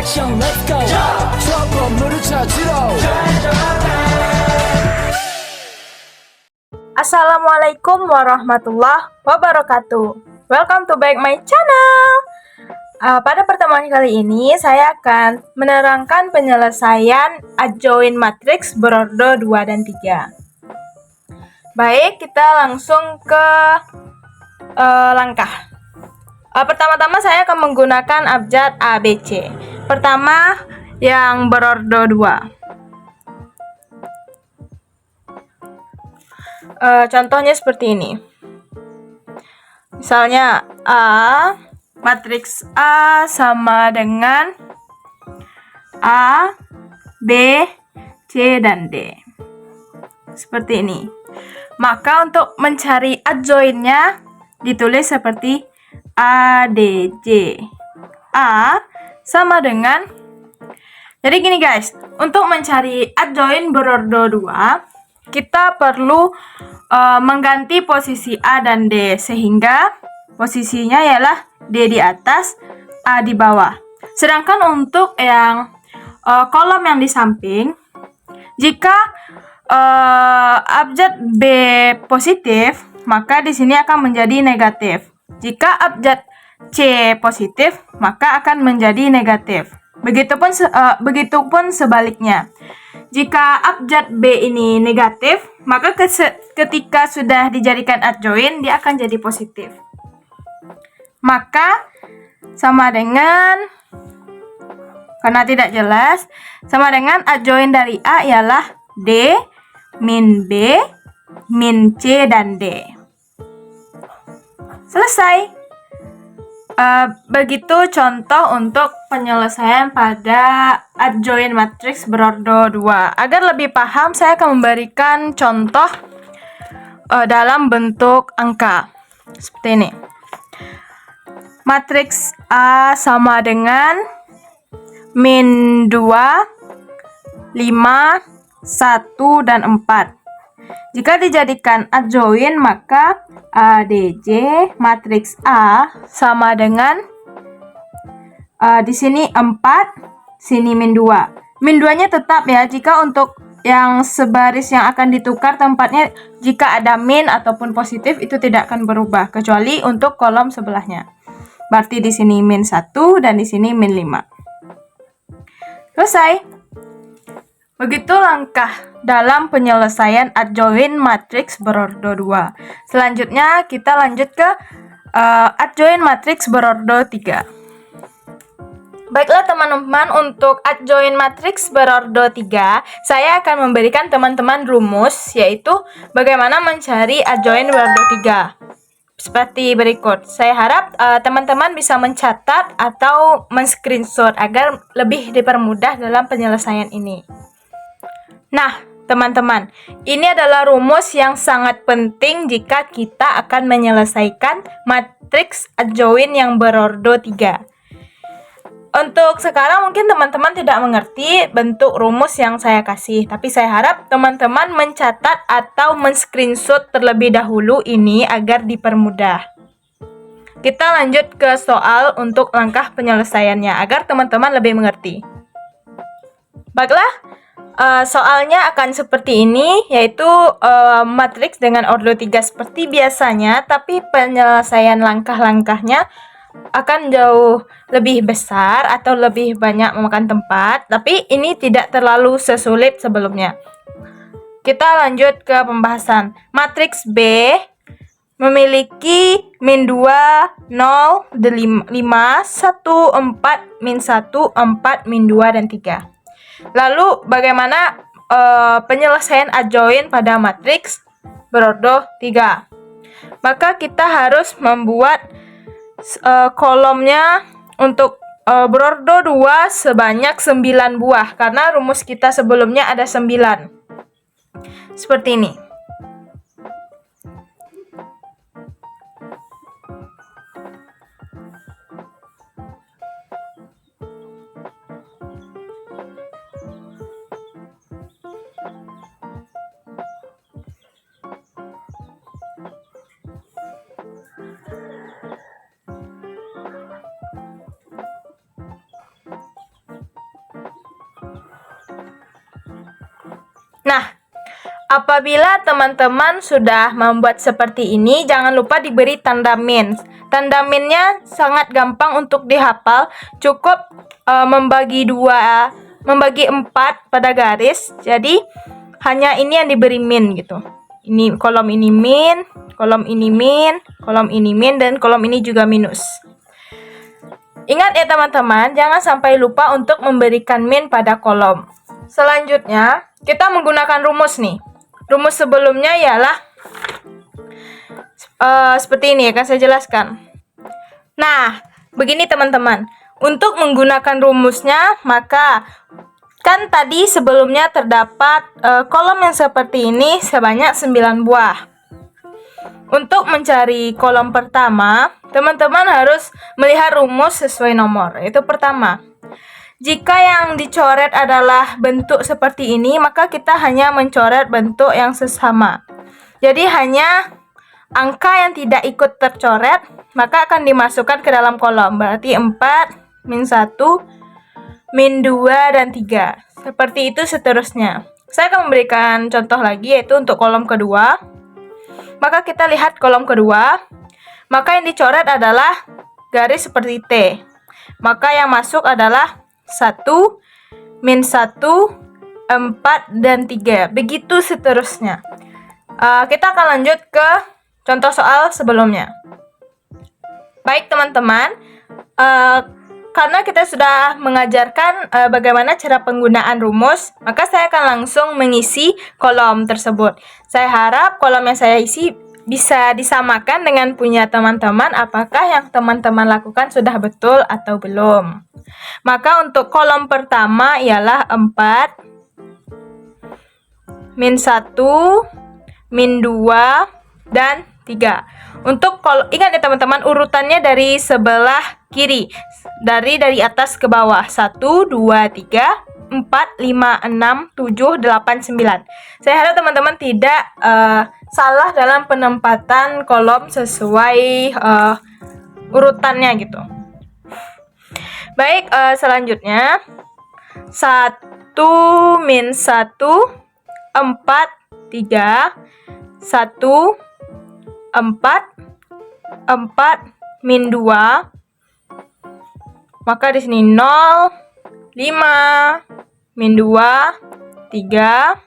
action, let's go. 추억 건물을 찾으러. Assalamualaikum warahmatullahi wabarakatuh. Welcome to back my channel. Pada pertemuan kali ini saya akan menerangkan penyelesaian adjoint matriks berordo 2 dan 3. Baik, kita langsung ke langkah. Pertama-tama saya akan menggunakan abjad ABC. Pertama yang berordo 2. Contohnya seperti ini. Misalnya matriks A sama dengan A, B, C, dan D. Seperti ini. Maka untuk mencari adjointnya ditulis seperti ADJ. A sama dengan, jadi gini guys, untuk mencari adjoint berordo 2, kita perlu mengganti posisi A dan D, sehingga posisinya ialah D di atas, A di bawah. Sedangkan untuk yang kolom yang di samping, jika abjad B positif, maka di sini akan menjadi negatif. Jika abjad C positif, maka akan menjadi negatif. Begitupun sebaliknya. Jika abjad B ini negatif, maka ketika sudah dijadikan adjoint, dia akan jadi positif. Maka sama dengan, karena tidak jelas, sama dengan adjoint dari A ialah D, min B, min C, dan D. Selesai. Begitu contoh untuk penyelesaian pada adjoint matriks berordo 2. Agar lebih paham, saya akan memberikan contoh dalam bentuk angka. Seperti ini. Matriks A sama dengan min 2, 5, 1, dan 4. Jika dijadikan adjoint, maka ADJ matriks A sama dengan di sini 4, sini min 2. Min 2-nya tetap ya, jika untuk yang sebaris yang akan ditukar tempatnya, jika ada min ataupun positif itu tidak akan berubah, kecuali untuk kolom sebelahnya. Berarti di sini min 1 dan di sini min 5. Selesai. Begitu langkah dalam penyelesaian adjoint matriks berordo 2. Selanjutnya kita lanjut ke adjoint matriks berordo 3. Baiklah teman-teman, untuk adjoint matriks berordo 3, saya akan memberikan teman-teman rumus, yaitu bagaimana mencari adjoint berordo 3. Seperti berikut. Saya harap teman-teman bisa mencatat atau men-screenshot agar lebih dipermudah dalam penyelesaian ini. Nah, teman-teman, ini adalah rumus yang sangat penting jika kita akan menyelesaikan matriks adjoint yang berordo 3. Untuk sekarang mungkin teman-teman tidak mengerti bentuk rumus yang saya kasih, tapi saya harap teman-teman mencatat atau men-screenshot terlebih dahulu ini agar dipermudah. Kita lanjut ke soal untuk langkah penyelesaiannya agar teman-teman lebih mengerti. Baiklah. Soalnya akan seperti ini, yaitu matriks dengan ordo 3 seperti biasanya, tapi penyelesaian langkah-langkahnya akan jauh lebih besar atau lebih banyak memakan tempat, tapi ini tidak terlalu sesulit sebelumnya. Kita lanjut ke pembahasan. Matriks B memiliki min 2, 0, 5, 1, 4, min 1, 4, min 2, dan 3. Lalu bagaimana penyelesaian adjoint pada matriks berordo 3? Maka kita harus membuat kolomnya untuk berordo 2 sebanyak 9 buah, karena rumus kita sebelumnya ada 9. Seperti ini. Apabila teman-teman sudah membuat seperti ini, jangan lupa diberi tanda min. Tanda minnya sangat gampang untuk dihafal. Cukup membagi 4 pada garis. Jadi hanya ini yang diberi min gitu. Ini kolom ini min, kolom ini min, kolom ini min, dan kolom ini juga minus. Ingat ya teman-teman, jangan sampai lupa untuk memberikan min pada kolom. Selanjutnya, kita menggunakan rumus nih. Rumus sebelumnya ialah seperti ini, akan saya jelaskan. Nah, begini teman-teman. Untuk menggunakan rumusnya, maka kan tadi sebelumnya terdapat kolom yang seperti ini sebanyak 9 buah. Untuk mencari kolom pertama, teman-teman harus melihat rumus sesuai nomor. Itu pertama. Jika yang dicoret adalah bentuk seperti ini, maka kita hanya mencoret bentuk yang sesama. Jadi hanya angka yang tidak ikut tercoret, maka akan dimasukkan ke dalam kolom. Berarti 4, min 1, min 2, dan 3. Seperti itu seterusnya. Saya akan memberikan contoh lagi, yaitu untuk kolom kedua. Maka kita lihat kolom kedua. Maka yang dicoret adalah garis seperti T. Maka yang masuk adalah 1, min 1, 4, dan 3. Begitu seterusnya. Kita akan lanjut ke contoh soal sebelumnya. Baik teman-teman, karena kita sudah mengajarkan bagaimana cara penggunaan rumus, maka saya akan langsung mengisi kolom tersebut. Saya harap kolom yang saya isi bisa disamakan dengan punya teman-teman, apakah yang teman-teman lakukan sudah betul atau belum. Maka untuk kolom pertama ialah 4, min 1, min 2, dan 3. Untuk ingat ya teman-teman, urutannya dari sebelah kiri, dari atas ke bawah. 1, 2, 3, 4, 5, 6, 7, 8, 9. Saya harap teman-teman tidak salah dalam penempatan kolom sesuai urutannya gitu. Baik, selanjutnya 1, min 1, 4, 3, 1, 4, 4, min 2. Maka di sini 0, 5, min 2, 3,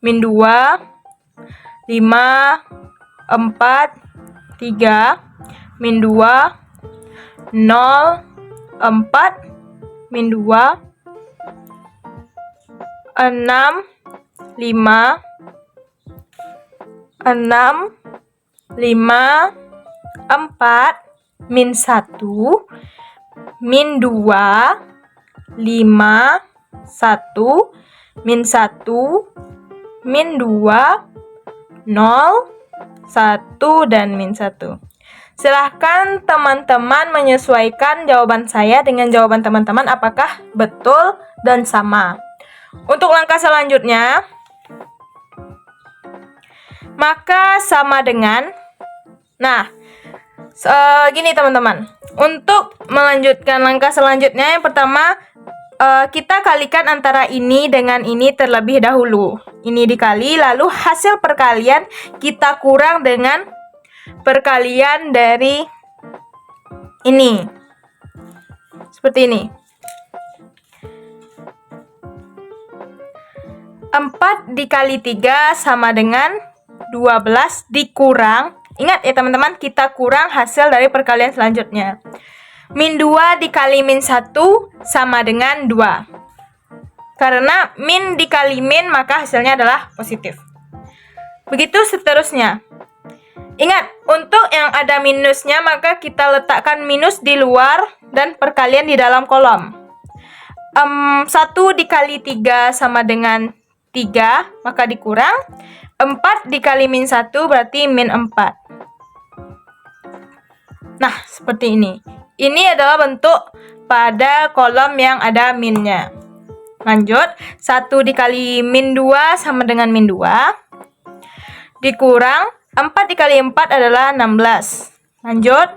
min 2, 5, 4, 3, min 2, 0, 4, min 2, 6, 5, 6, 5, 4, min 1, min 2, 5, 1, min 1, min 2, 0, 1, dan min 1. Silahkan teman-teman menyesuaikan jawaban saya dengan jawaban teman-teman apakah betul dan sama. Untuk langkah selanjutnya, maka sama dengan, gini teman-teman. Untuk melanjutkan langkah selanjutnya, yang pertama kita kalikan antara ini dengan ini terlebih dahulu. Ini dikali, lalu hasil perkalian kita kurang dengan perkalian dari ini. Seperti ini. 4 dikali 3 sama dengan 12 dikurang. Ingat ya teman-teman, kita kurang hasil dari perkalian selanjutnya. Min 2 dikali min 1 sama dengan 2. Karena min dikali min, maka hasilnya adalah positif. Begitu seterusnya. Ingat, untuk yang ada minusnya, maka kita letakkan minus di luar dan perkalian di dalam kolom. 1 dikali 3 sama dengan 3, maka dikurang. 4 dikali min 1 berarti min 4. Nah, seperti ini. Ini adalah bentuk pada kolom yang ada minnya. Lanjut, 1 dikali min 2 sama dengan min 2. Dikurang, 4 dikali 4 adalah 16. Lanjut,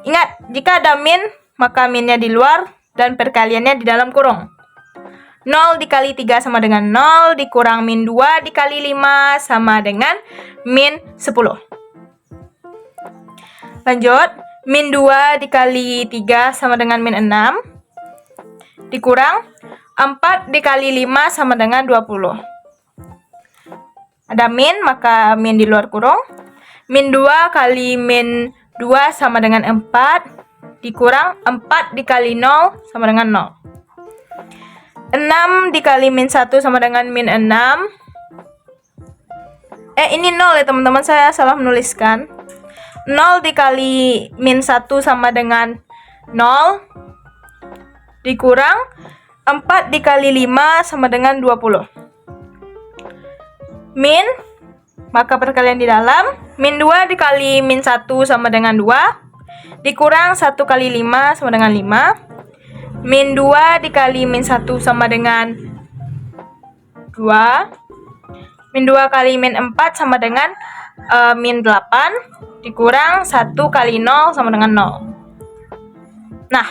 ingat, jika ada min, maka minnya di luar dan perkaliannya di dalam kurung. 0 dikali 3 sama dengan 0, dikurang min 2 dikali 5 sama dengan min 10. Lanjut, min 2 dikali 3 sama dengan min 6, dikurang 4 dikali 5 sama dengan 20. Ada min, maka min di luar kurung. Min 2 kali min 2 sama dengan 4, dikurang 4 dikali 0 sama dengan 0. 6 dikali min 1 sama dengan min 6. Ini 0 ya teman-teman, saya salah menuliskan. 0 dikali min 1 sama dengan 0, dikurang 4 dikali 5 sama dengan 20. Min, maka perkalian di dalam. Min 2 dikali min 1 sama dengan 2, dikurang 1 kali 5 sama dengan 5. Min 2 dikali min 1 sama dengan 2. Min 2 kali min 4 sama dengan min 8, dikurang 1 kali 0 sama dengan 0. Nah,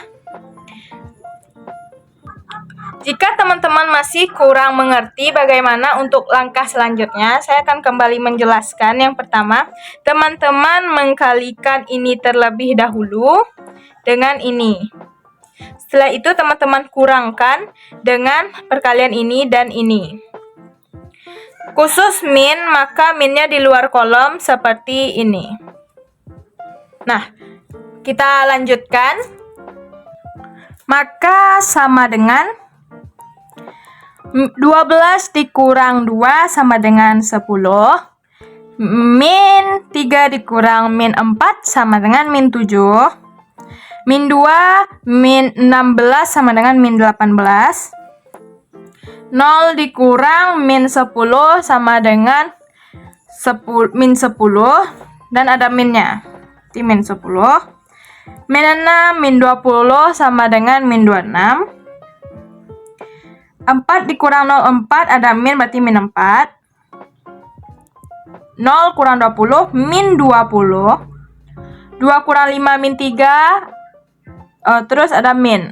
jika teman-teman masih kurang mengerti bagaimana untuk langkah selanjutnya, saya akan kembali menjelaskan. Yang pertama, teman-teman mengkalikan ini terlebih dahulu dengan ini. Setelah itu teman-teman kurangkan dengan perkalian ini dan ini. Khusus min, maka minnya di luar kolom seperti ini. Nah, kita lanjutkan. Maka sama dengan 12 dikurang 2 sama dengan 10. Min 3 dikurang min 4 sama dengan min 7. Min 2, min 16 sama dengan min 18. 0 dikurang min 10 sama dengan min 10. Dan ada minnya, di min 10. Min 6, min 20 sama dengan min 26. 4 dikurang 0, 4, ada min, berarti min 4. 0 kurang 20, min 20. 2 kurang 5, min 3. Terus ada min.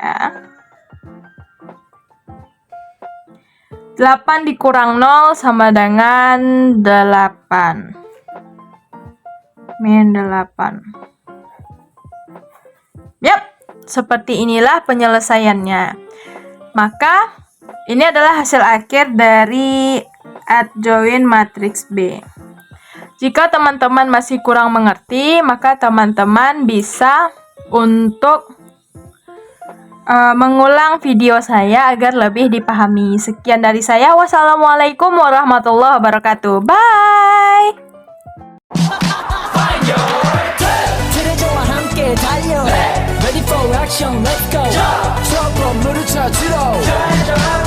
Ya. 8 dikurang 0 sama dengan 8. Min 8. Yap, seperti inilah penyelesaiannya. Maka, ini adalah hasil akhir dari adjoint matriks B. Jika teman-teman masih kurang mengerti, maka teman-teman bisa untuk mengulang video saya agar lebih dipahami. Sekian dari saya. Wassalamualaikum warahmatullahi wabarakatuh. Bye! 트레저와 함께 달려 Ready for action, let's go 트럭으로 물을 찾으러